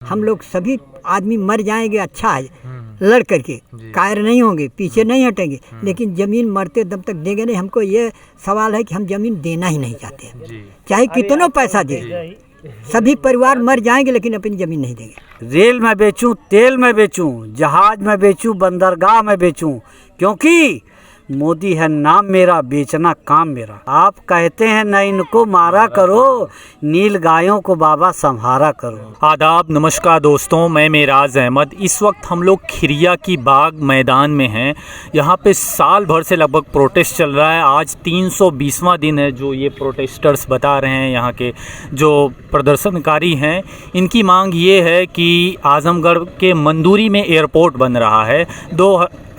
हम लोग सभी आदमी मर जाएंगे, अच्छा है, लड़ करके कायर नहीं होंगे, पीछे नहीं हटेंगे, लेकिन ज़मीन मरते दम तक देंगे नहीं। हमको ये सवाल है कि हम ज़मीन देना ही नहीं चाहते, चाहे कितना पैसा दे। सभी परिवार मर जाएंगे लेकिन अपनी ज़मीन नहीं देंगे। रेल में बेचूं, तेल में बेचूं, जहाज में बेचूं, बंदरगाह में बेचूं, क्योंकि मोदी है नाम मेरा, बेचना काम मेरा। आप कहते हैं न इनको मारा करो, नील गायों को बाबा संहारा करो। आदाब, नमस्कार दोस्तों, मैं मेराज अहमद। इस वक्त हम लोग खिरिया की बाग मैदान में हैं। यहाँ पे साल भर से लगभग प्रोटेस्ट चल रहा है। आज 320वां दिन है जो ये प्रोटेस्टर्स बता रहे हैं। यहाँ के जो प्रदर्शनकारी हैं, इनकी मांग ये है कि आजमगढ़ के मंदूरी में एयरपोर्ट बन रहा है।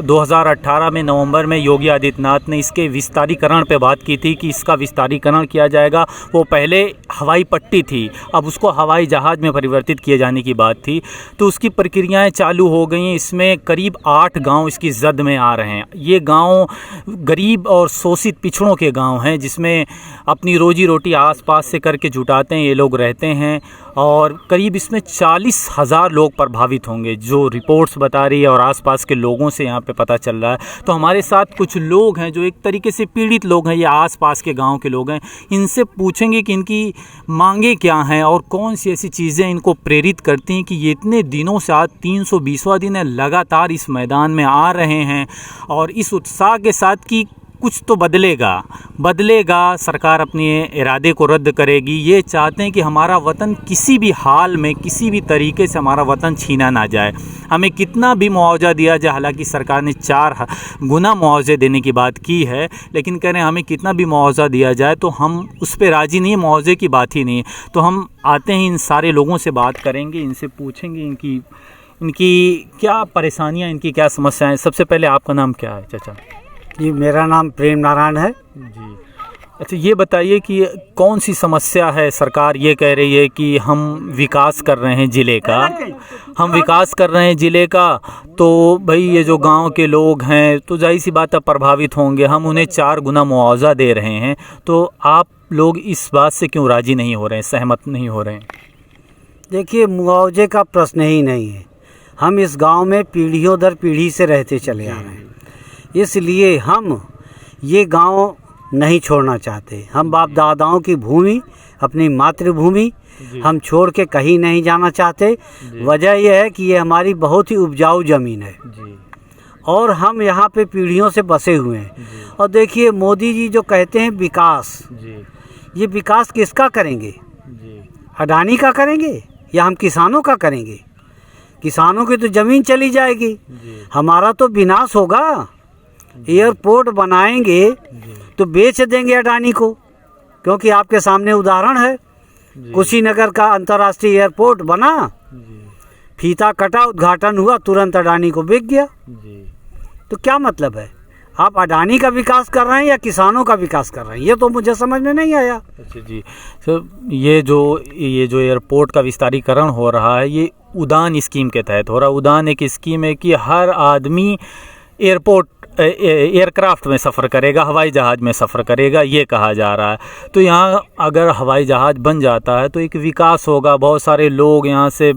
2018 में नवंबर में योगी आदित्यनाथ ने इसके विस्तारीकरण पे बात की थी कि इसका विस्तारीकरण किया जाएगा। वो पहले हवाई पट्टी थी, अब उसको हवाई जहाज़ में परिवर्तित किए जाने की बात थी। तो उसकी प्रक्रियाएं चालू हो गई हैं। इसमें करीब 8 गांव इसकी जद में आ रहे हैं। ये गांव गरीब और शोषित पिछड़ों के गांव हैं, जिसमें अपनी रोजी रोटी आसपास से करके जुटाते हैं, ये लोग रहते हैं। और करीब इसमें 40,000 लोग प्रभावित होंगे, जो रिपोर्ट्स बता रही है और आसपास के लोगों से यहाँ पे पता चल रहा है। तो हमारे साथ कुछ लोग हैं जो एक तरीके से पीड़ित लोग हैं, ये आसपास के गांव के लोग हैं। इनसे पूछेंगे कि इनकी मांगे क्या हैं और कौन सी ऐसी चीज़ें इनको प्रेरित करती हैं कि ये इतने दिनों से, आज 320वां दिन है, लगातार इस मैदान में आ रहे हैं और इस उत्साह के साथ कि कुछ तो बदलेगा, सरकार अपने इरादे को रद्द करेगी। ये चाहते हैं कि हमारा वतन किसी भी हाल में, किसी भी तरीके से हमारा वतन छीना ना जाए। हमें कितना भी मुआवजा दिया जाए, हालांकि सरकार ने 4 गुना मुआवजे देने की बात की है, लेकिन कह रहे हैं हमें कितना भी मुआवजा दिया जाए तो हम उस पर राज़ी नहीं है, मुआवजे की बात ही नहीं है। तो हम आते हैं, इन सारे लोगों से बात करेंगे, इनसे पूछेंगे इनकी क्या परेशानियाँ, इनकी क्या समस्याएँ। सबसे पहले आपका नाम क्या है चाचा? जी, मेरा नाम प्रेम नारायण है जी। अच्छा, ये बताइए कि कौन सी समस्या है? सरकार ये कह रही है कि हम विकास कर रहे हैं ज़िले का, तो भाई ये जो गांव के लोग हैं तो जाहिर सी बात है प्रभावित होंगे। हम उन्हें 4 गुना मुआवजा दे रहे हैं, तो आप लोग इस बात से क्यों राज़ी नहीं हो रहे हैं, सहमत नहीं हो रहे हैं? देखिए, मुआवजे का प्रश्न ही नहीं है। हम इस गांव में पीढ़ियों दर पीढ़ी से रहते चले आ रहे हैं, इसलिए हम ये गांव नहीं छोड़ना चाहते। हम बाप दादाओं की भूमि, अपनी मातृभूमि हम छोड़ के कहीं नहीं जाना चाहते। वजह यह है कि ये हमारी बहुत ही उपजाऊ ज़मीन है और हम यहाँ पे पीढ़ियों से बसे हुए हैं। और देखिए, मोदी जी जो कहते हैं विकास, ये विकास किसका करेंगे? अडानी का करेंगे या हम किसानों का करेंगे? किसानों की तो ज़मीन चली जाएगी, हमारा तो विनाश होगा। एयरपोर्ट बनाएंगे तो बेच देंगे अडानी को, क्योंकि आपके सामने उदाहरण है, कुशीनगर का अंतर्राष्ट्रीय एयरपोर्ट बना, फीता कटा, उद्घाटन हुआ, तुरंत अडानी को बिक गया। तो क्या मतलब है? आप अडानी का विकास कर रहे हैं या किसानों का विकास कर रहे हैं? ये तो मुझे समझ में नहीं आया। अच्छा जी, सर, ये जो एयरपोर्ट का विस्तारीकरण हो रहा है, ये उड़ान स्कीम के तहत हो रहा है। उड़ान एक स्कीम है कि हर आदमी एयरक्राफ्ट में सफ़र करेगा, हवाई जहाज़ में सफ़र करेगा, ये कहा जा रहा है। तो यहाँ अगर हवाई जहाज़ बन जाता है तो एक विकास होगा, बहुत सारे लोग यहाँ से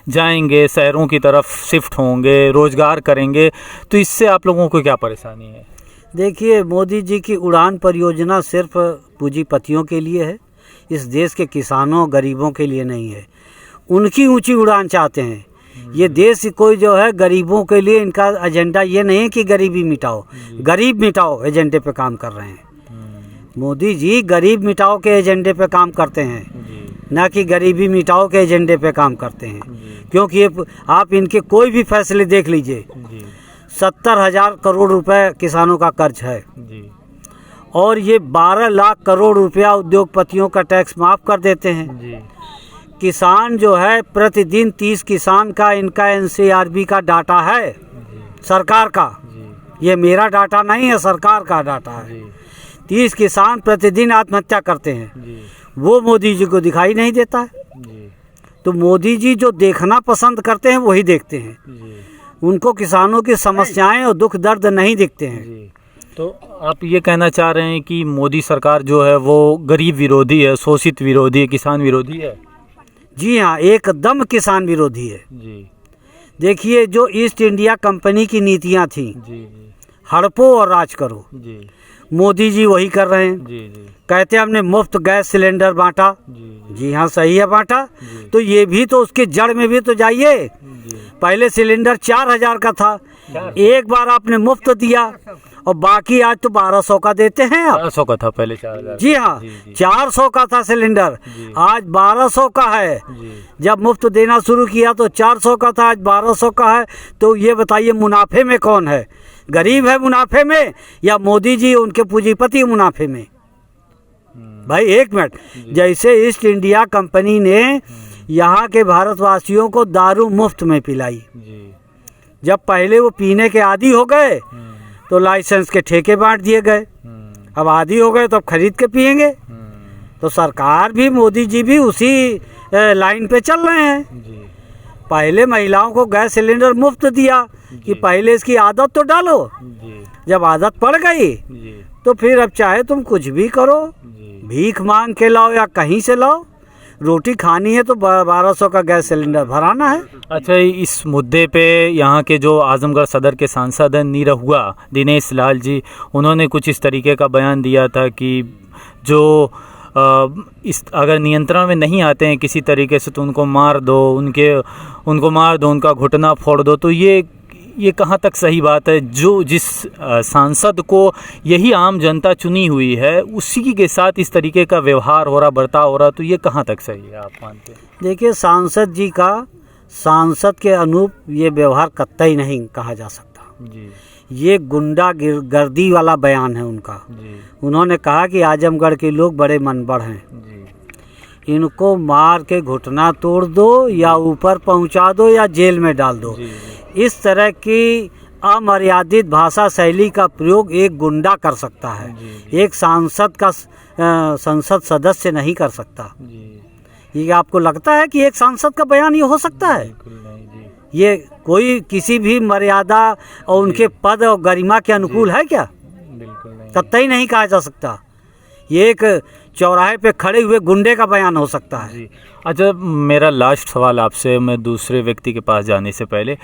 जाएंगे, शहरों की तरफ शिफ्ट होंगे, रोज़गार करेंगे। तो इससे आप लोगों को क्या परेशानी है? देखिए, मोदी जी की उड़ान परियोजना सिर्फ पूंजीपतियों के लिए है, इस देश के किसानों गरीबों के लिए नहीं है। उनकी ऊंची उड़ान चाहते हैं। ये देश कोई जो है गरीबों के लिए, इनका एजेंडा ये नहीं है कि गरीबी मिटाओ, गरीब मिटाओ एजेंडे पे काम कर रहे हैं। मोदी जी गरीब मिटाओ के एजेंडे पे काम करते हैं, ना कि गरीबी मिटाओ के एजेंडे पे काम करते हैं। क्योंकि आप इनके कोई भी फैसले देख लीजिए, 70,000 करोड़ रुपए किसानों का कर्ज है और ये 12 लाख करोड़ रुपया उद्योगपतियों का टैक्स माफ़ कर देते हैं। किसान जो है, प्रतिदिन 30 किसान का इनका NCRB का डाटा है, सरकार का। ये मेरा डाटा नहीं है, सरकार का डाटा है। 30 किसान प्रतिदिन आत्महत्या करते हैं, वो मोदी जी को दिखाई नहीं देता है। तो मोदी जी जो देखना पसंद करते हैं वही देखते हैं, उनको किसानों की समस्याएं और दुख दर्द नहीं दिखते हैं। तो आप ये कहना चाह रहे हैं कि मोदी सरकार जो है वो गरीब विरोधी है, शोषित विरोधी है, किसान विरोधी है? जी हाँ, एकदम किसान विरोधी है। जी देखिए, जो ईस्ट इंडिया कंपनी की नीतियाँ थी, जी हड़पो और राज करो, जी मोदी जी वही कर रहे हैं। जी जी कहते हैं हमने मुफ्त गैस सिलेंडर बांटा। जी जी हाँ, सही है, बांटा। जी। तो ये भी तो उसके जड़ में भी तो जाइए। जी पहले सिलेंडर 4000 का था, एक बार आपने मुफ्त दिया और बाकी आज तो 1200 का देते हैं आप। 400 का था पहले, 4000। जी हाँ, जी जी 400 का था सिलेंडर, जी। आज 1200 का है। जी जब मुफ्त देना शुरू किया तो 400 का था, आज 1200 का है। तो ये बताइए, मुनाफे में कौन है? गरीब है मुनाफे में या मोदी जी उनके पूंजीपति मुनाफे में? भाई एक मिनट, जैसे ईस्ट इंडिया कंपनी ने यहाँ के भारतवासियों को दारू मुफ्त में पिलाई, जी जब पहले वो पीने के आदी हो गए तो लाइसेंस के ठेके बांट दिए गए, अब आदी हो गए तो अब खरीद के पिएंगे। तो सरकार भी, मोदी जी भी उसी लाइन पे चल रहे हैं। जी पहले महिलाओं को गैस सिलेंडर मुफ्त दिया कि पहले इसकी आदत तो डालो, जी जब आदत पड़ गई जी तो फिर अब चाहे तुम कुछ भी करो, जी भीख मांग के लाओ या कहीं से लाओ, रोटी खानी है तो 1200 का गैस सिलेंडर भराना है। अच्छा, इस मुद्दे पे यहाँ के जो आजमगढ़ सदर के सांसद हैं निरहुआ दिनेश लाल जी, उन्होंने कुछ इस तरीके का बयान दिया था कि जो इस अगर नियंत्रण में नहीं आते हैं किसी तरीके से तो उनको मार दो, उनको मार दो, उनका घुटना फोड़ दो। तो ये कहाँ तक सही बात है? जो जिस सांसद को यही आम जनता चुनी हुई है उसी के साथ इस तरीके का व्यवहार हो रहा, बर्ताव हो रहा, तो ये कहाँ तक सही है, आप मानते हैं? देखिए, सांसद जी का सांसद के अनुरूप ये व्यवहार कतई नहीं कहा जा सकता। जी ये गुंडा गर्दी वाला बयान है उनका। जी उन्होंने कहा कि आजमगढ़ के लोग बड़े मनबड़ हैं, जी इनको मार के घुटना तोड़ दो या ऊपर पहुंचा दो या जेल में डाल दो। जी इस तरह की अमर्यादित भाषा शैली का प्रयोग एक गुंडा कर सकता है, एक सांसद का संसद सदस्य नहीं कर सकता। जी ये आपको लगता है कि एक सांसद का बयान ये हो सकता है? बिल्कुल नहीं जी। ये कोई किसी भी मर्यादा और उनके पद और गरिमा के अनुकूल है क्या? बिल्कुल नहीं। कतई नहीं कहा जा सकता। ये एक चौराहे पे खड़े हुए गुंडे का बयान हो सकता है। जी। अच्छा, मेरा लास्ट सवाल आपसे, मैं दूसरे व्यक्ति के पास जाने से पहले,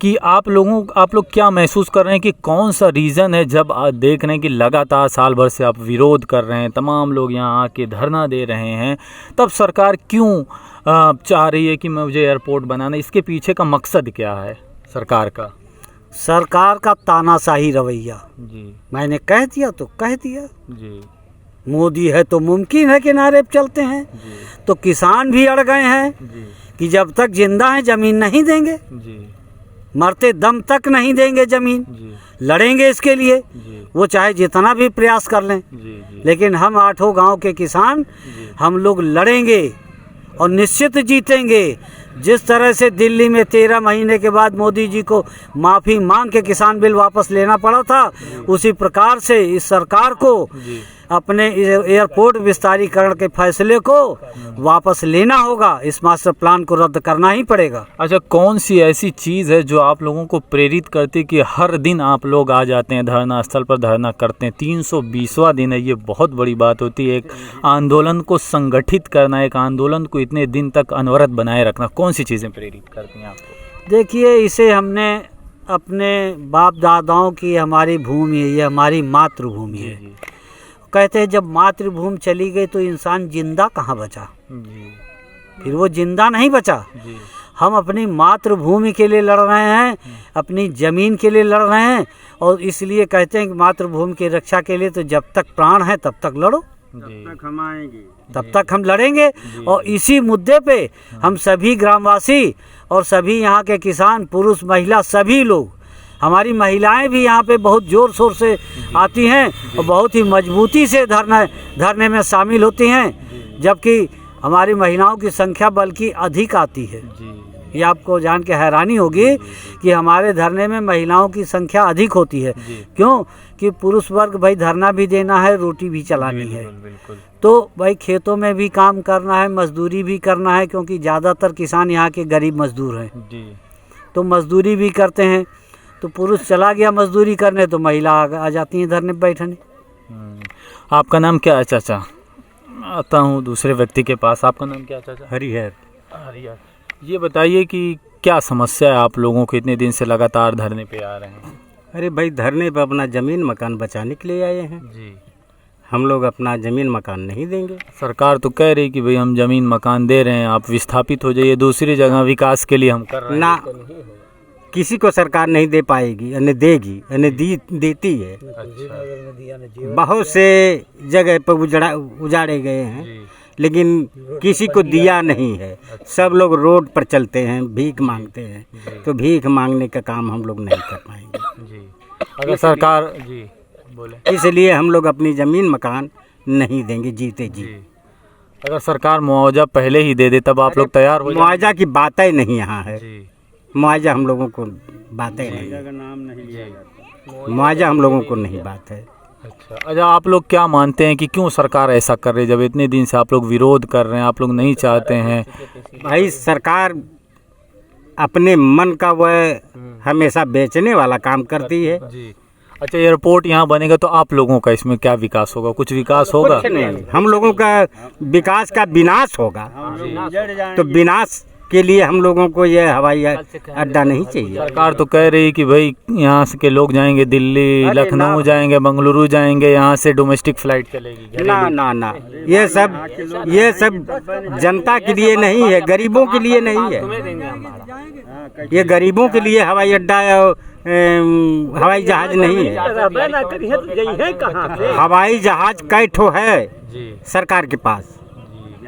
कि आप लोग क्या महसूस कर रहे हैं कि कौन सा रीज़न है, जब आप देख रहे हैं कि लगातार साल भर से आप विरोध कर रहे हैं, तमाम लोग यहाँ आके धरना दे रहे हैं, तब सरकार क्यों चाह रही है कि मुझे एयरपोर्ट बनाना? इसके पीछे का मकसद क्या है सरकार का? सरकार का तानाशाही रवैया। जी मैंने कह दिया तो कह दिया, जी मोदी है तो मुमकिन है कि नारे पे चलते हैं। जी तो किसान भी अड़ गए हैं जी कि जब तक जिंदा हैं जमीन नहीं देंगे, जी मरते दम तक नहीं देंगे जमीन, जी लड़ेंगे इसके लिए, जी वो चाहे जितना भी प्रयास कर लें। जी जी लेकिन हम 8 गांव के किसान, हम लोग लड़ेंगे और निश्चित जीतेंगे। जिस तरह से दिल्ली में 13 महीने के बाद मोदी जी को माफ़ी मांग के किसान बिल वापस लेना पड़ा था, उसी प्रकार से इस सरकार को अपने एयरपोर्ट विस्तारीकरण के फैसले को वापस लेना होगा। इस मास्टर प्लान को रद्द करना ही पड़ेगा। अच्छा, कौन सी ऐसी चीज़ है जो आप लोगों को प्रेरित करती कि हर दिन आप लोग आ जाते हैं धरना स्थल पर, धरना करते हैं? 320वां दिन है, ये बहुत बड़ी बात होती है। एक आंदोलन को संगठित करना, एक आंदोलन को इतने दिन तक अनवरत बनाए रखना, कौन सी चीज़ें प्रेरित करती हैं आपको? देखिए, इसे हमने अपने बाप दादाओं की, हमारी भूमि है, ये हमारी मातृभूमि है। जी कहते हैं जब मातृभूमि चली गई तो इंसान जिंदा कहाँ बचा? जी फिर वो जिंदा नहीं बचा। जी हम अपनी मातृभूमि के लिए लड़ रहे हैं, अपनी ज़मीन के लिए लड़ रहे हैं, और इसलिए कहते हैं कि मातृभूमि की रक्षा के लिए तो जब तक प्राण है तब तक लड़ो, तब तक हम लड़ेंगे। और इसी मुद्दे पे हम सभी ग्रामवासी और सभी यहाँ के किसान, पुरुष महिला सभी लोग, हमारी महिलाएं भी यहाँ पे बहुत ज़ोर शोर से आती हैं और बहुत ही मजबूती से धरने में शामिल होती हैं, जबकि हमारी महिलाओं की संख्या बल्कि अधिक आती है। ये आपको जान के हैरानी होगी कि हमारे धरने में महिलाओं की संख्या अधिक होती है। क्यों? कि पुरुष वर्ग भाई धरना भी देना है, रोटी भी चलानी है, तो भाई खेतों में भी काम करना है, मजदूरी भी करना है, क्योंकि ज़्यादातर किसान यहाँ के गरीब मजदूर हैं, तो मजदूरी भी करते हैं। तो पुरुष चला गया मजदूरी करने तो महिला आ जाती हैं धरने बैठने। आपका नाम क्या है चाचा? आता हूँ दूसरे व्यक्ति के पास। आपका नाम क्या है चाचा? हरिहर। ये बताइए कि क्या समस्या है आप लोगों को, इतने दिन से लगातार धरने पे आ रहे हैं? अरे भाई, धरने पर अपना ज़मीन मकान बचाने के लिए आए हैं जी। हम लोग। अपना ज़मीन मकान नहीं देंगे। सरकार तो कह रही कि भाई हम ज़मीन मकान दे रहे हैं, आप विस्थापित हो जाइए दूसरी जगह, विकास के लिए हम कर रहे हैं। ना, किसी को सरकार नहीं दे पाएगी, यानी देगी, यानी देती है। बहुत से जगह पर उजाड़े गए हैं, लेकिन किसी को दिया नहीं है। सब लोग रोड पर चलते हैं, भीख मांगते हैं, तो भीख मांगने का काम हम लोग नहीं कर पाएंगे। जी। अगर सरकार जी बोले, इसलिए हम लोग अपनी ज़मीन मकान नहीं देंगे जीते जी। अगर सरकार मुआवजा पहले ही दे दे तब आप लोग तैयार हो? मुआवजा की बातें नहीं यहाँ है। जी। मुआवजा हम लोगों को बातें नहीं, मुआवजा हम लोगों को नहीं बात है। अच्छा, आप लोग क्या मानते हैं कि क्यों सरकार ऐसा कर रही है, जब इतने दिन से आप लोग विरोध कर रहे हैं, आप लोग नहीं चाहते हैं? भाई, सरकार अपने मन का वह हमेशा बेचने वाला काम करती है। जी। अच्छा, एयरपोर्ट यहाँ बनेगा तो आप लोगों का इसमें क्या विकास होगा? कुछ विकास होगा? कुछ नहीं, हम लोगों का विकास का विनाश होगा। तो विनाश के लिए हम लोगों को यह हवाई अड्डा नहीं चाहिए। सरकार तो कह रही कि भाई यहाँ से के लोग जाएंगे दिल्ली, लखनऊ जाएंगे, बेंगलुरु जाएंगे, यहाँ से डोमेस्टिक फ्लाइट चलेगी। ना ना ना, ये सब जनता के लिए नहीं है, गरीबों के लिए नहीं है। ये गरीबों के लिए हवाई अड्डा हवाई जहाज नहीं है। हवाई जहाज कई ठो है सरकार के पास,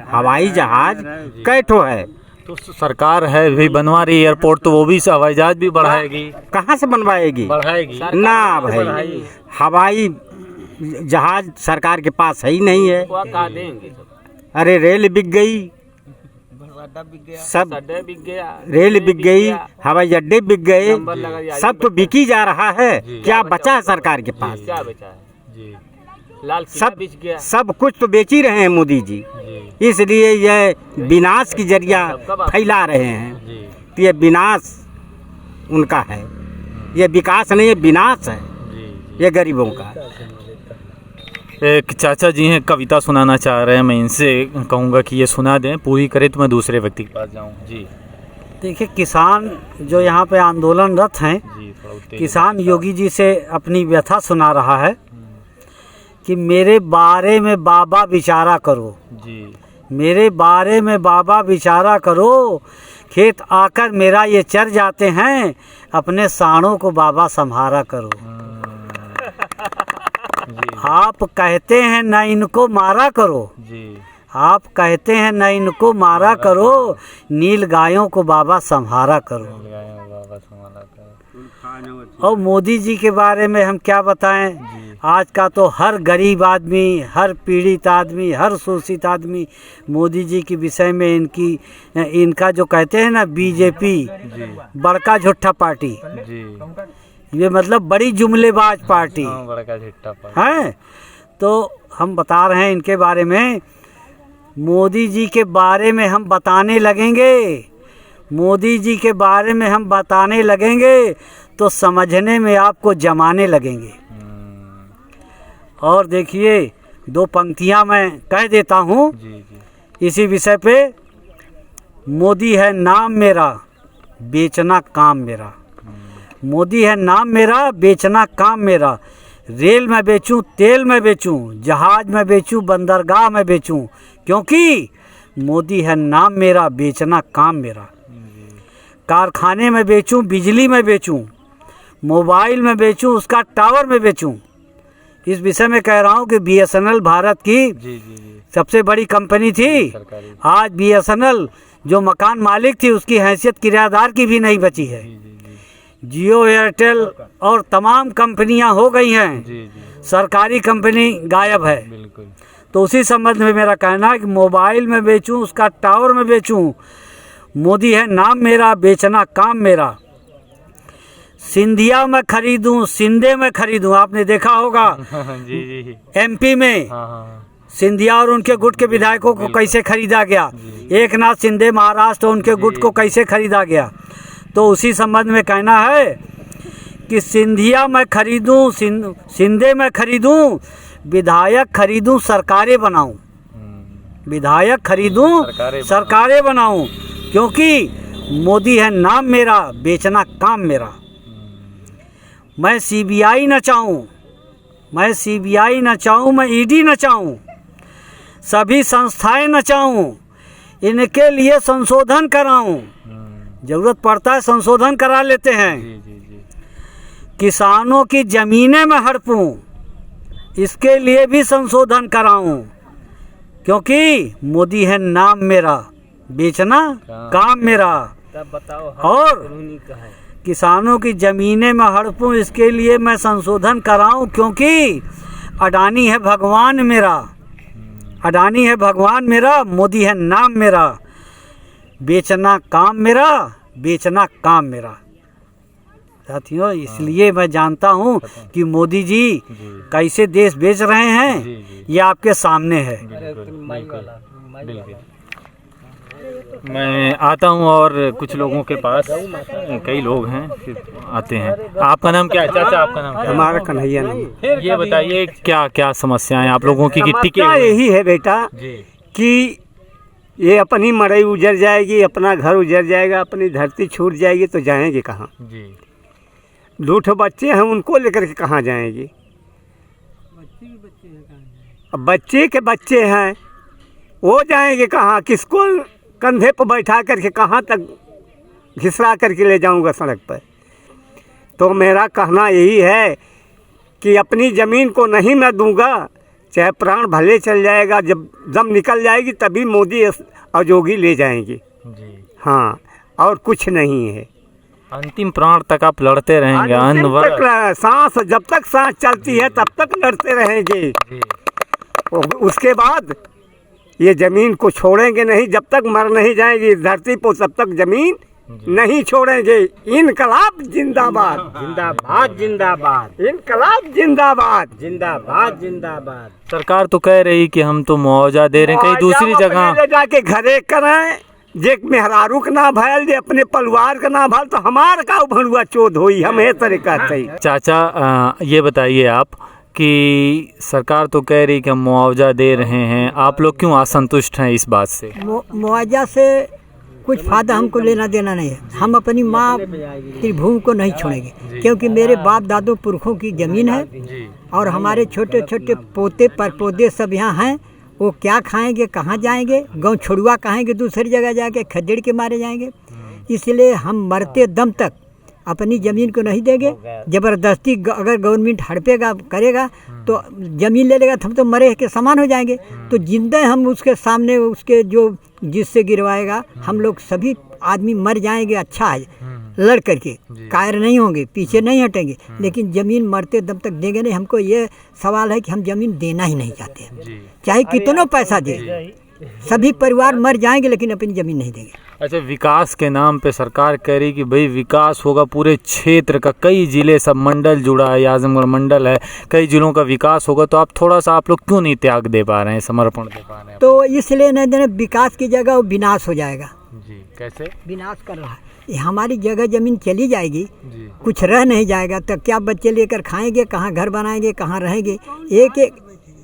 हवाई जहाज कई ठो है। तो सरकार है भी बनवा रही एयरपोर्ट, तो वो भी हवाई जहाज भी बढ़ाएगी। कहाँ से बनवाएगी? बढ़ाएगी ना भाई, हवाई जहाज सरकार के पास है ही नहीं है। अरे रेल बिक गई, सब रेल बिक गई, हवाई अड्डे बिक गए, सब तो बिकी जा रहा है। क्या बचा है सरकार के पास? सब कुछ तो बेच ही रहे हैं मोदी जी। इसलिए यह विनाश की जरिया फैला रहे हैं। तो यह विनाश उनका है, यह विकास नहीं है, विनाश है यह गरीबों का। एक चाचा जी हैं, कविता सुनाना चाह रहे हैं, मैं इनसे कहूँगा कि ये सुना दें, पूरी करे तो मैं दूसरे व्यक्ति के पास जाऊँ। जी। देखिए, किसान जो यहाँ पे आंदोलनरत हैं, किसान योगी जी से अपनी व्यथा सुना रहा है कि मेरे बारे में बाबा विचारा करो जी, मेरे बारे में बाबा विचारा करो, खेत आकर मेरा ये चर जाते हैं, अपने साणों को बाबा संभारा करो। आप कहते हैं न इनको मारा करो जी, आप कहते हैं न इनको मारा करो, नील गायों को बाबा संभारा करो। और मोदी जी के बारे में हम क्या बताएं? आज का तो हर गरीब आदमी, हर पीड़ित आदमी, हर शोषित आदमी मोदी जी के विषय में इनका जो कहते हैं ना बीजेपी बड़का झूठा पार्टी जी, ये मतलब बड़ी जुमलेबाज पार्टी बड़का झूठा पार्टी है। तो हम बता रहे हैं इनके बारे में, मोदी जी के बारे में हम बताने लगेंगे, मोदी जी के बारे में हम बताने लगेंगे तो समझने में आपको जमाने लगेंगे। और देखिए, दो पंक्तियां मैं कह देता हूँ इसी विषय पे। मोदी है नाम मेरा, बेचना काम मेरा। मोदी है नाम मेरा, बेचना काम मेरा। रेल में बेचूं, तेल में बेचूं, जहाज में बेचूं, बंदरगाह में बेचूं, क्योंकि मोदी है नाम मेरा, बेचना काम मेरा। कारखाने में बेचूं, बिजली में बेचूं, मोबाइल में बेचूं, उसका टावर में बेचूं। इस विषय में कह रहा हूं कि BSNL भारत की सबसे बड़ी कंपनी थी। आज BSNL जो मकान मालिक थी उसकी हैसियत किराएदार की भी नहीं बची है। जियो, एयरटेल और तमाम कंपनियां हो गई हैं, सरकारी कंपनी गायब है। तो उसी संबंध में मेरा कहना है कि मोबाइल में बेचूं, उसका टावर में बेचूं, मोदी है नाम मेरा, बेचना काम मेरा। सिंधिया में खरीदूं, सिंधे में खरीदूं, आपने देखा होगा MP में सिंधिया और उनके गुट के विधायकों को कैसे खरीदा गया, एक नाथ शिंदे महाराष्ट्र उनके गुट को कैसे खरीदा गया। तो उसी संबंध में कहना है कि सिंधिया में खरीदूं, सिंधे में खरीदूं, विधायक खरीदूं, सरकारें बनाऊं, विधायक खरीदूं, सरकारें बनाऊं। क्योंकि मोदी है नाम मेरा, बेचना काम मेरा। मैं सीबीआई न चाहूँ, मैं सीबीआई न चाहूँ, मैं ईडी न चाहूँ, सभी संस्थाएं न चाहूँ, इनके लिए संशोधन कराऊं। जरूरत पड़ता है संशोधन करा लेते हैं। किसानों की ज़मीनें मैं हड़पूं, इसके लिए भी संशोधन कराऊं, क्योंकि मोदी है नाम मेरा, बेचना काम मेरा। तब बताओ और किसानों की ज़मीनें मैं हड़पूं, इसके लिए मैं संशोधन कराऊं, क्योंकि अडानी है भगवान मेरा, अडानी है भगवान मेरा, मोदी है नाम मेरा, बेचना काम मेरा, बेचना काम मेरा। साथियों, इसलिए मैं जानता हूँ कि मोदी जी कैसे देश बेच रहे हैं, ये आपके सामने है। मैं आता हूँ और कुछ लोगों के पास, कई लोग हैं, फिर आते हैं। आपका नाम क्या है चाचा? आपका नाम क्या है? हमारा कन्हैया नहीं। ये बताइए क्या क्या समस्याएं आप लोगों की टिके हुए हैं? यही है बेटा कि ये अपनी मड़ई उजड़ जाएगी, अपना घर उजड़ जाएगा, अपनी धरती छूट जाएगी, तो जाएंगे कहाँ? दो ठो बच्चे हैं, उनको लेकर के कहाँ जाएंगे? अब बच्चे के बच्चे हैं, वो जाएंगे कहाँ? किसको कंधे पर बैठा करके कहाँ तक घिसरा करके ले जाऊंगा सड़क पर? तो मेरा कहना यही है कि अपनी ज़मीन को नहीं मैं दूंगा, चाहे प्राण भले चल जाएगा, जब दम निकल जाएगी तभी मोदी और योगी ले जाएंगे। हाँ, और कुछ नहीं है। अंतिम प्राण तक आप लड़ते रहेंगे? सांस जब तक सांस चलती है तब तक लड़ते रहेंगे। उसके बाद ये ज़मीन को छोड़ेंगे नहीं, जब तक मर नहीं जाएगी इस धरती पर तब तक ज़मीन नहीं छोड़ेंगे। इनकलाब जिंदाबाद, जिंदाबाद जिंदाबाद, इनकलाब जिंदाबाद, जिंदाबाद जिंदाबाद। सरकार तो कह रही कि हम तो मुआवजा दे रहे हैं, कहीं दूसरी जगह ले जाके घरे कराएं, जे मेहरारू का ना भयल, जे अपने परिवार का ना भयल, तो हमार का भरुआ चोद होई। हम ये तरह कहते हैं। चाचा ये बताइए आप कि सरकार तो कह रही कि हम मुआवजा दे रहे हैं, आप लोग क्यों असंतुष्ट हैं इस बात से? मुआवजा से कुछ फ़ायदा हमको लेना देना नहीं है। हम अपनी माँ की भूमि को नहीं छोड़ेंगे, क्योंकि मेरे बाप दादों पुरखों की ज़मीन है और हमारे छोटे छोटे पोते परपोते सब यहाँ हैं। वो क्या खाएंगे, कहाँ जाएंगे? गाँव छोड़ुआ कहेंगे, दूसरी जगह जाके खदेड़ के मारे जाएंगे। इसलिए हम मरते दम तक अपनी ज़मीन को नहीं देंगे। ज़बरदस्ती अगर गवर्नमेंट हड़पेगा करेगा तो ज़मीन ले लेगा तो हम तो मरे के समान हो जाएंगे। तो जिंदा हम उसके सामने, उसके जो जिससे गिरवाएगा, हम लोग सभी आदमी मर जाएंगे। अच्छा है, लड़ करके कायर नहीं होंगे, पीछे नहीं हटेंगे, लेकिन ज़मीन मरते दम तक देंगे नहीं। हमको ये सवाल है कि हम ज़मीन देना ही नहीं चाहते, चाहे कितना पैसा दे। सभी परिवार मर जाएंगे लेकिन अपनी ज़मीन नहीं देंगे। अच्छा, विकास के नाम पे सरकार कह रही कि भाई विकास होगा पूरे क्षेत्र का, कई जिले सब मंडल जुड़ा है, आजमगढ़ मंडल है, कई जिलों का विकास होगा। तो आप थोड़ा सा, आप लोग क्यों नहीं त्याग दे पा रहे हैं, समर्पण दे पा रहे हैं? तो इसलिए नहीं देने, विकास की जगह वो विनाश हो जाएगा। जी, कैसे विनाश कर रहा है? ये हमारी जगह ज़मीन चली जाएगी, कुछ रह नहीं जाएगा, तो क्या बच्चे लेकर खाएंगे, कहाँ घर बनाएंगे, कहाँ रहेंगे?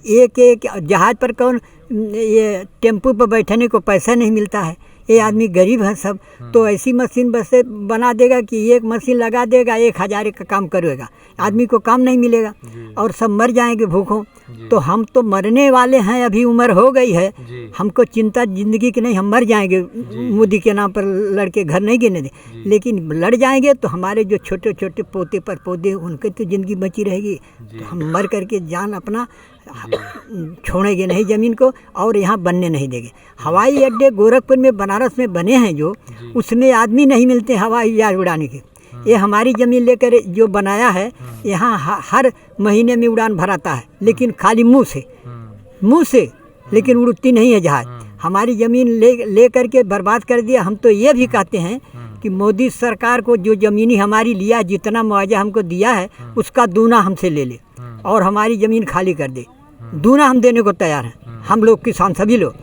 एक जहाज़ पर कौन, ये टेम्पू पर बैठने को पैसा नहीं मिलता है। ये आदमी गरीब है सब, तो ऐसी मशीन बस बना देगा कि एक मशीन लगा देगा, 1000 का काम करेगा, आदमी को काम नहीं मिलेगा और सब मर जाएंगे भूखों। तो हम तो मरने वाले हैं, अभी उम्र हो गई है, हमको चिंता ज़िंदगी की नहीं, हम मर जाएंगे। मोदी के नाम पर लड़के घर नहीं गिने दे, लेकिन लड़ जाएंगे तो हमारे जो छोटे छोटे पोते पर पौधे, उनकी तो ज़िंदगी बची रहेगी। तो हम मर करके जान अपना छोड़ेंगे नहीं ज़मीन को, और यहाँ बनने नहीं देंगे। हवाई अड्डे गोरखपुर में, बनारस में बने हैं जो, उसमें आदमी नहीं मिलते हवाई जहाज उड़ाने के। ये हमारी ज़मीन लेकर जो बनाया है, यहाँ हर महीने में उड़ान भराता है, लेकिन खाली मुँह से, लेकिन उड़ती नहीं है जहाज। हमारी ज़मीन ले करके बर्बाद कर दिया। हम तो ये भी कहते हैं कि मोदी सरकार को जो ज़मीनी हमारी लिया, जितना मुआवजा हमको दिया है उसका दूना हमसे ले ले और हमारी ज़मीन खाली कर दे। दूना हम देने को तैयार हैं, हम लोग किसान सभी लोग,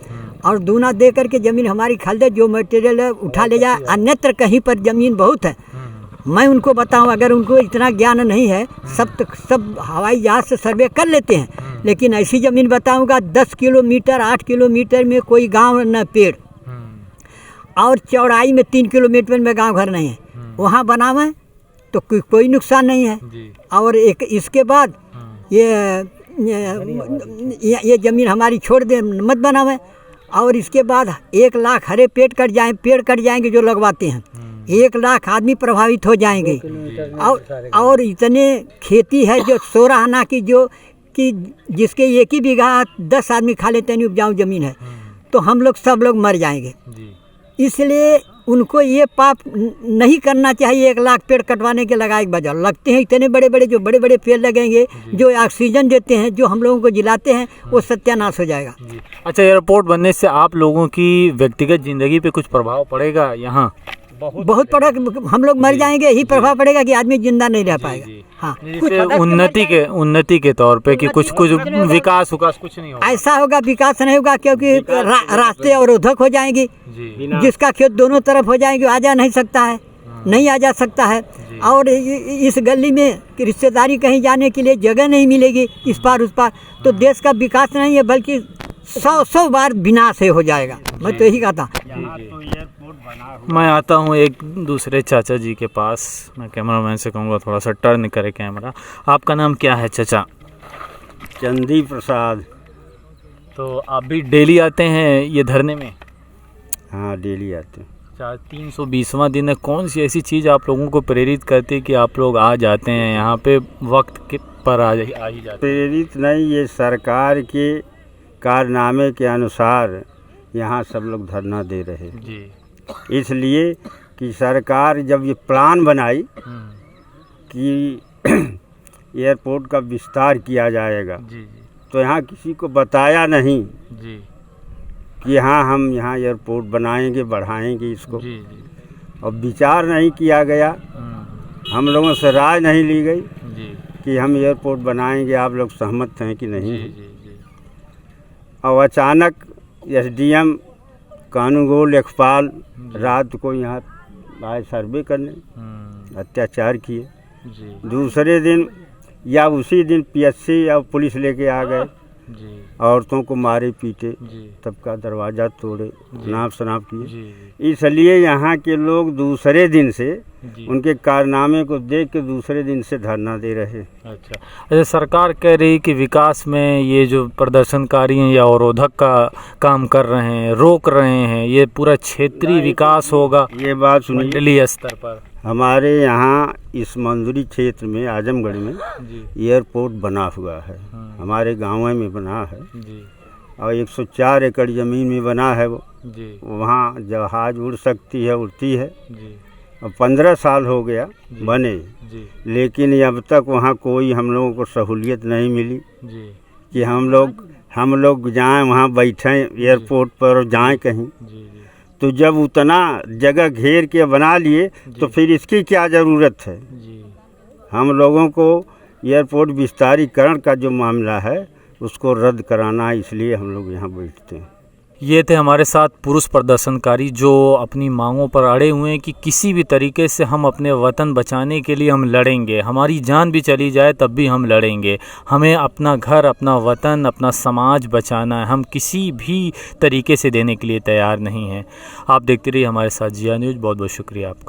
और दूना दे करके ज़मीन हमारी खाली दे, जो मटेरियल है उठा ले जाए। अन्यत्र कहीं पर ज़मीन बहुत है, मैं उनको बताऊं, अगर उनको इतना ज्ञान नहीं है, सब हवाई जहाज़ से सर्वे कर लेते हैं, लेकिन ऐसी ज़मीन बताऊंगा 10 किलोमीटर 8 किलोमीटर में कोई गांव न पेड़, और चौड़ाई में 3 किलोमीटर में गांव घर नहीं है, वहाँ बनावें तो कोई नुकसान नहीं है। और एक इसके बाद ये ज़मीन हमारी छोड़ दे, मत बनावें। और इसके बाद 1 लाख हरे पेड़ कट जाएंगे जो लगवाते हैं, 1 लाख आदमी प्रभावित हो जाएंगे। और इतने खेती है जो 16 आना की, जो कि जिसके 1 ही बीघा 10 आदमी खा लेते हैं, उपजाऊ ज़मीन है, तो हम लोग सब लोग मर जाएंगे। इसलिए उनको ये पाप नहीं करना चाहिए। 1 लाख पेड़ कटवाने के लगाए बजाय लगते हैं इतने बड़े बड़े, जो बड़े बड़े पेड़ लगेंगे जो ऑक्सीजन देते हैं, जो हम लोगों को जिलाते हैं, वो सत्यानाश हो जाएगा। अच्छा, एयरपोर्ट बनने से आप लोगों की व्यक्तिगत ज़िंदगी पे कुछ प्रभाव पड़ेगा? यहाँ बहुत पड़ा, हम लोग मर जाएंगे, यही प्रभाव पड़ेगा कि आदमी जिंदा नहीं रह पाएगा। हाँ, उन्नति के तौर पे कि कुछ विकास कुछ नहीं होगा। ऐसा होगा, विकास नहीं होगा, क्योंकि रास्ते अवरोधक हो जाएंगे। जिसका खेत दोनों तरफ हो जाएंगे, आ जा नहीं सकता है, नहीं आ जा सकता है। और इस गली में रिश्तेदारी कहीं जाने के लिए जगह नहीं मिलेगी, इस पार उस पार, तो देश का विकास नहीं है, बल्कि 100 बार विनाश हो जाएगा। मैं तो यही कहता। मैं आता हूँ एक दूसरे चाचा जी के पास। मैं कैमरामैन से कहूँगा थोड़ा सा टर्न करे कैमरा। आपका नाम क्या है चाचा? चंदी प्रसाद। तो आप भी डेली आते हैं ये धरने में? हाँ, डेली आते हैं। 320वां दिन है। कौन सी ऐसी चीज़ आप लोगों को प्रेरित करती है कि आप लोग आ जाते हैं यहाँ पे, वक्त पर आ ही जाते हैं? प्रेरित नहीं, ये सरकार के कारनामे के अनुसार यहाँ सब लोग धरना दे रहे हैं जी। इसलिए कि सरकार जब ये प्लान बनाई कि एयरपोर्ट का विस्तार किया जाएगा जी, तो यहाँ किसी को बताया नहीं जी कि हाँ हम यहाँ एयरपोर्ट बनाएंगे, बढ़ाएंगे इसको जी। और विचार नहीं किया गया, हम लोगों से राय नहीं ली गई जी कि हम एयरपोर्ट बनाएंगे, आप लोग सहमत हैं कि नहीं। जी। और अचानक SDM कानूनगो लेखपाल रात को यहाँ आए सर्वे करने, अत्याचार किए। दूसरे दिन या उसी दिन PSC या पुलिस लेके आ गए, औरतों को मारे पीटे, सबका दरवाज़ा तोड़े, नाप शनाप किए। इसलिए यहाँ के लोग दूसरे दिन से उनके कारनामे को देख के दूसरे दिन से धरना दे रहे। अच्छा, सरकार कह रही कि विकास में ये जो प्रदर्शनकारी हैं या अवरोधक का काम कर रहे हैं, रोक रहे हैं, ये पूरा क्षेत्रीय विकास होगा। ये बात सुनिए, मंडलीय स्तर पर हमारे यहाँ इस मंदुरी क्षेत्र में आजमगढ़ में एयरपोर्ट बना हुआ है, हमारे गाँव में बना है और 104 एकड़ ज़मीन में बना है। वो वहाँ जहाज उड़ सकती है, उड़ती है। और 15 साल हो गया बने, लेकिन अब तक वहाँ कोई हम लोगों को सहूलियत नहीं मिली कि हम लोग जाएं वहाँ बैठें एयरपोर्ट पर और जाएं कहीं। तो जब उतना जगह घेर के बना लिए तो फिर इसकी क्या ज़रूरत है। हम लोगों को एयरपोर्ट विस्तारीकरण का जो मामला है उसको रद्द कराना है, इसलिए हम लोग यहाँ बैठते हैं। ये थे हमारे साथ पुरुष प्रदर्शनकारी जो अपनी मांगों पर अड़े हुए हैं कि किसी भी तरीके से हम अपने वतन बचाने के लिए हम लड़ेंगे, हमारी जान भी चली जाए तब भी हम लड़ेंगे। हमें अपना घर, अपना वतन, अपना समाज बचाना है, हम किसी भी तरीके से देने के लिए तैयार नहीं हैं। आप देखते रहिए हमारे साथ जिया न्यूज़। बहुत बहुत शुक्रिया आपका।